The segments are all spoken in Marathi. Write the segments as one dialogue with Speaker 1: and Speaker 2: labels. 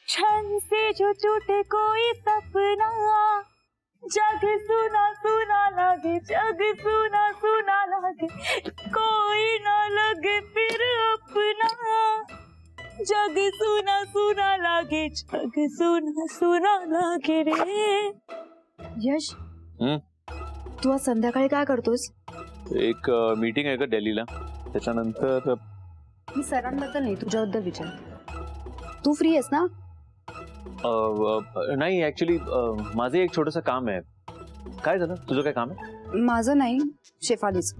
Speaker 1: छन से जो टूटे कोई सपना, जग सुना सुना लगे, जग सुना सुना लगे, कोई ना लगे फिर अपना, जग सुना सुना लगे, जग सुना सुना लगे रे.
Speaker 2: यश, तू आज संध्याकाळी काय करतोस?
Speaker 3: एक मीटिंग आहे का दिल्लीला, त्याच्यानंतर
Speaker 2: मी सरांबद्दल नाही, तुझ्याबद्दल विचार. तू फ्री आहेस ना?
Speaker 3: नाही ऍक्च्युली माझं एक छोटंसं काम आहे. काय झालं, तुझं काय काम आहे?
Speaker 2: माझं नाही, शेफालीच.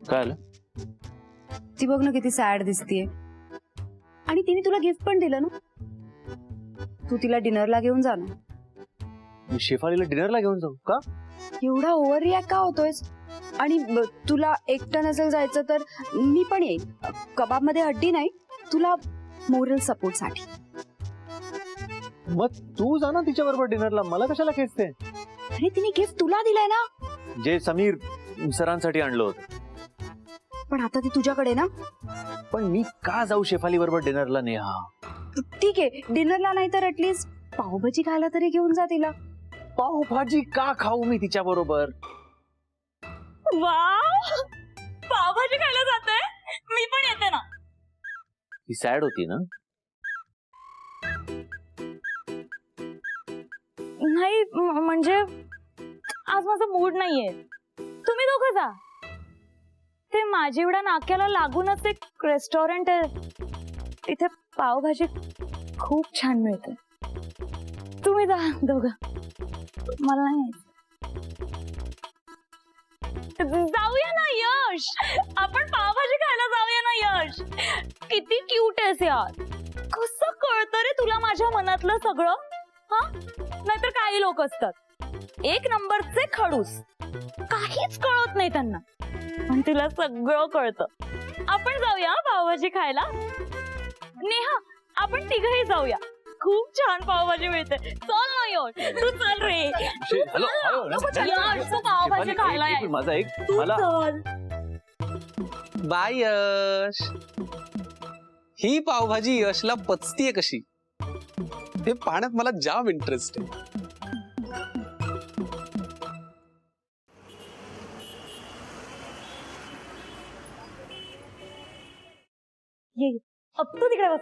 Speaker 3: काय आलं?
Speaker 2: ती बघ ना किती सॅड दिसतीये. आणि तिने तुला गिफ्ट पण दिलं ना. तू तिला डिनरला घेऊन जा ना.
Speaker 3: मी शेफालीला डिनरला घेऊन जाऊ का?
Speaker 2: एवढा ओव्हर रिॲक्ट का होतोयस? आणि तुला एकटं नसेल जायचं तर मी पण येईन. कबाब मध्ये हड्डी नाही, तुला मोरल सपोर्ट साठी.
Speaker 3: मग तू जा ना तिच्या बरोबर डिनरला, मला कशाला खेचते?
Speaker 2: अरे तिने गिफ्ट तुला दिलंय ना.
Speaker 3: जे समीर सरांसाठी आणलं होतं.
Speaker 2: पण आता ती तुझ्याकडे ना.
Speaker 3: पण मी का जाऊ शेफाली बरोबर डिनरला? नेहा
Speaker 2: ठीक आहे, डिनरला नाही तर ऍटलीस्ट पावभाजी खायला तरी घेऊन जा तिला.
Speaker 3: पावभाजी का खाऊ मी तिच्या बरोबर?
Speaker 1: वाव, पावभाजी खायला जाते, मी पण येते ना.
Speaker 3: ती सॅड होती ना.
Speaker 1: नाही म्हणजे आज माझा मूड नाहीये. तुम्ही दोघं जा. ते माझी एवढ्या नाक्याला लागूनच एक रेस्टॉरंट आहे, तिथे पावभाजी खूप छान मिळते. तुम्ही जा दोघं, मला नाही यायचं. जाऊया ना यश, आपण पावभाजी खायला जाऊया ना यश. किती क्यूट आहेस यार. कसं कळतं रे तुला माझ्या मनातलं सगळं? हा, नाहीतर काही लोक असतात एक नंबरचे खडूस, काहीच कळत नाही त्यांना, पण तुला सगळं कळतं. आपण जाऊया पावभाजी खायला. नेहा, आपण तिघही जाऊया, खूप छान पावभाजी मिळते. चल ना यश, तू चल रे. यश, तू पावभाजी खायला ये.
Speaker 3: माझा एक
Speaker 1: तू
Speaker 3: मला
Speaker 1: चल.
Speaker 4: बाय यश. ही पावभाजी यशला पचतीये कशी हे पाहण्यात मला जाम इंटरेस्ट आहे.
Speaker 1: ये अब तू तिकडे बस.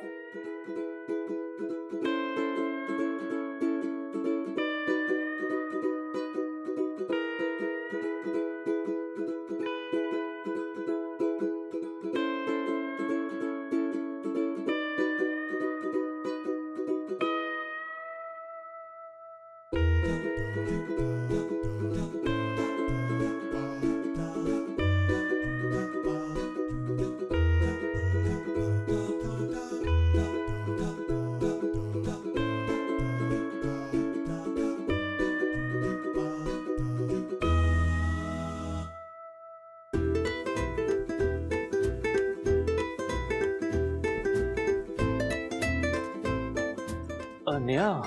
Speaker 3: नेहा,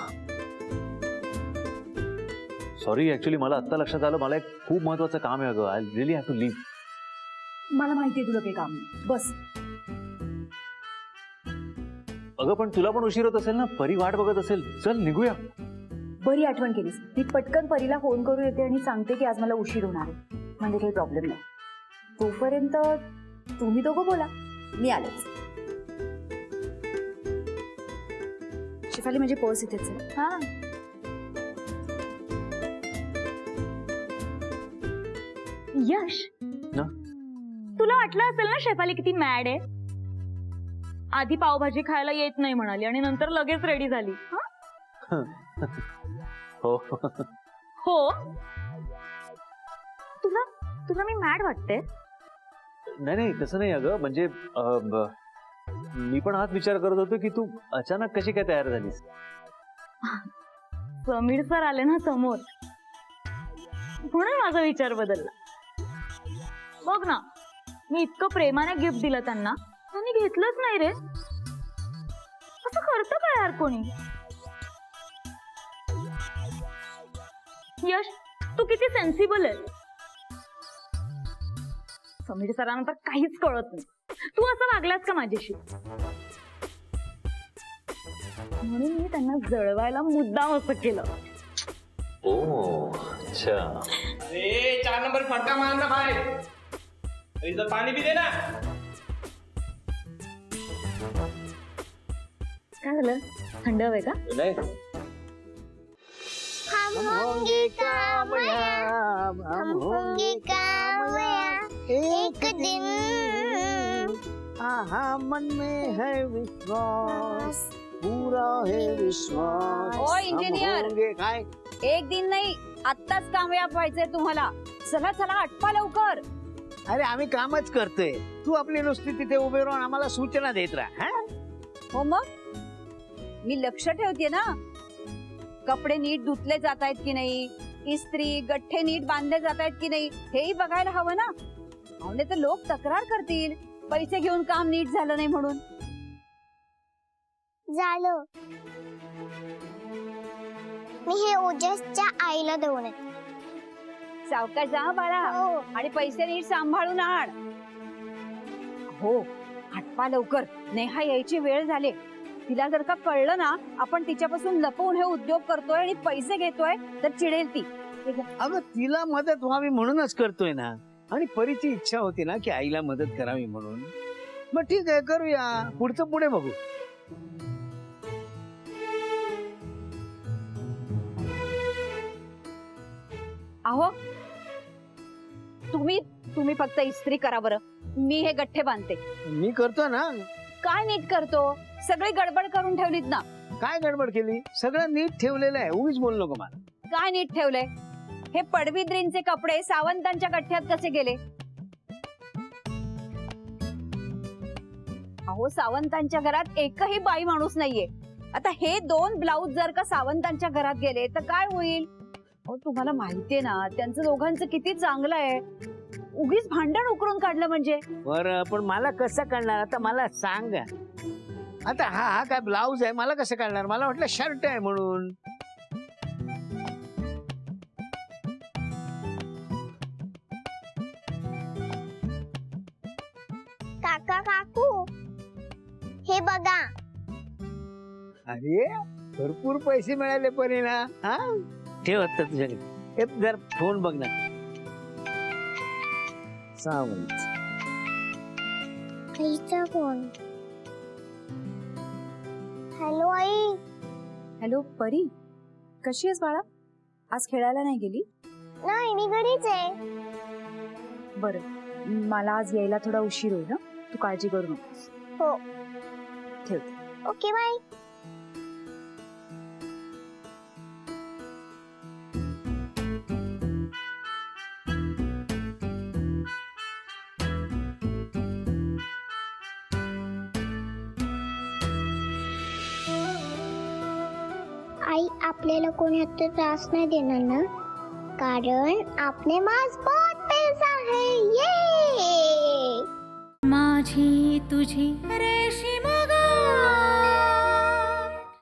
Speaker 3: सॉरी ऍक्च्युली मला आत्ता लक्षात आलं, मला एक खूप महत्वाचं काम आहे अगं. I really have to leave.
Speaker 2: मला माहितीये तुला काही काम नाही, बस.
Speaker 3: अगं पण तुला पण उशीर होत असेल ना, परी वाट बघत असेल. चल निघूया.
Speaker 2: बरी आठवण केलीस. मी पटकन परीला फोन करून येते आणि सांगते की आज मला उशीर होणार आहे, म्हणजे काही प्रॉब्लेम नाही. तोपर्यंत तुम्ही दोघं बोला, मी आलेच. शेफाली, माझी पर्स इथेच आहे.
Speaker 1: हा, यश
Speaker 3: ना?
Speaker 1: तुला वाटलं असेल ना शेफाली किती मॅड आहे. आधी पावभाजी खायला येत नाही म्हणाली आणि नंतर लगेच रेडी झाली.
Speaker 3: हो
Speaker 1: हो, तुला तुला मी मॅड वाटते?
Speaker 3: नाही नाही, तसं नाही अगं. म्हणजे मी पण हाच विचार करत होतो की तू अचानक कशी काय तयार झालीस.
Speaker 1: समीर सर आले ना समोर, म्हणून माझा विचार बदलला. बघ ना, मी इतकं प्रेमाने गिफ्ट दिलं त्यांना, त्यांनी घेतलंच नाही रे. असं करतं का यार कोणी? यश, तू किती सेन्सिबल आहे. समीर सरांना तर काहीच कळत नाही. तू असं वागलास का माझ्याशी? म्हणून मी त्यांना जळवायला मुद्दाम असं केलं.
Speaker 3: ओ अच्छा.
Speaker 5: ए 4 नंबर फटका मार ना भाई. इधर पानी भी देना.
Speaker 1: काय झालं, थंड हवंय का?
Speaker 3: नाही
Speaker 6: हम होंगे कामयाब, हम होंगे कामयाब एक दिन.
Speaker 7: हाँ मन में है विश्वास, पूरा है विश्वास.
Speaker 1: ओ, इंजिनियर.
Speaker 7: हम होंगे काय?
Speaker 1: एक दिन नाही, आत्ताच कामयाब व्हायचंय तुम्हाला. चला चला, आटपा लवकर.
Speaker 7: अरे आम्ही कामच करतोय, तू आपली नुसती तिथे उभे राहून आम्हाला सूचना देत राहा.
Speaker 1: हो मग मी लक्ष ठेवते ना. कपडे नीट धुतले जात आहेत की नाही, इस्त्री गठ्ठे नीट बांधले जात आहेत की नाही, हेही बघायला हवं ना. आवडे तर लोक तक्रार करतील, पैसे घेऊन काम नीट झालं नाही म्हणून.
Speaker 6: झालं. मी हे ओजसच्या आईला देऊन येते.
Speaker 1: सावकाश जा बाळा,
Speaker 6: हो.
Speaker 1: आणि पैसे नीट सांभाळून आण. हो, हटपा लवकर, नेहा यायची वेळ झाली. तिला जर का कळलं ना आपण तिच्यापासून लपवून हे उद्योग करतोय आणि पैसे घेतोय तर चिडेल ती.
Speaker 7: अगं तिला मदत व्हावी म्हणूनच करतोय ना. आणि परीची इच्छा होती ना की आईला मदत करावी म्हणून. मग ठीक आहे, करूया. पुढचं पुढे बघू.
Speaker 1: अहो तुम्ही तुम्ही फक्त इस्त्री करा बरं, मी हे गठ्ठे बांधते.
Speaker 7: मी करतो ना.
Speaker 1: काय नीट करतो, सगळी गडबड करून ठेवलीत ना.
Speaker 7: काय गडबड केली? सगळं नीट ठेवलेलं आहे, उगीच बोल नको मला.
Speaker 1: काय नीट ठेवलंय? हे पडवीद्रींचे कपडे सावंतांच्या गठ्ठ्यात कसे गेले? अहो सावंतांच्या घरात एकही बाई माणूस नाहीये. आता हे 2 ब्लाऊज जर का सावंतांच्या घरात गेले तर काय होईल? अहो तुम्हाला माहितीये ना त्यांचं दोघांचं किती चांगलं आहे. उगीच भांडण उकरून काढलं म्हणजे.
Speaker 7: बरं, पण मला कसं कळणार आता? मला सांग. आता हा काय ब्लाऊज आहे, मला कसं कळणार? मला वाटलं शर्ट आहे म्हणून.
Speaker 6: काका काकू हे बघा.
Speaker 7: अरे भरपूर पैसे मिळाले परीला. हा ठेव आता तुझ्याकडे. हे जर फोन बघ ना. सावंत.
Speaker 6: आईचा फोन. हॅलो आई.
Speaker 2: हॅलो परी, कशी आहेस बाळा? आज खेळायला नाही गेली?
Speaker 6: नाही मी घरीच आहे.
Speaker 2: बरं, मला आज यायला थोडा उशीर होईल. तू काळजी करू नकोस.
Speaker 6: हो.
Speaker 2: ठेवते.
Speaker 6: Okay bye. आई आपल्याला कोणी आता त्रास नाही देणार ना, कारण आपने पास बहुत पैसा है. ये
Speaker 8: माझी तुझी रेशीम गाठ.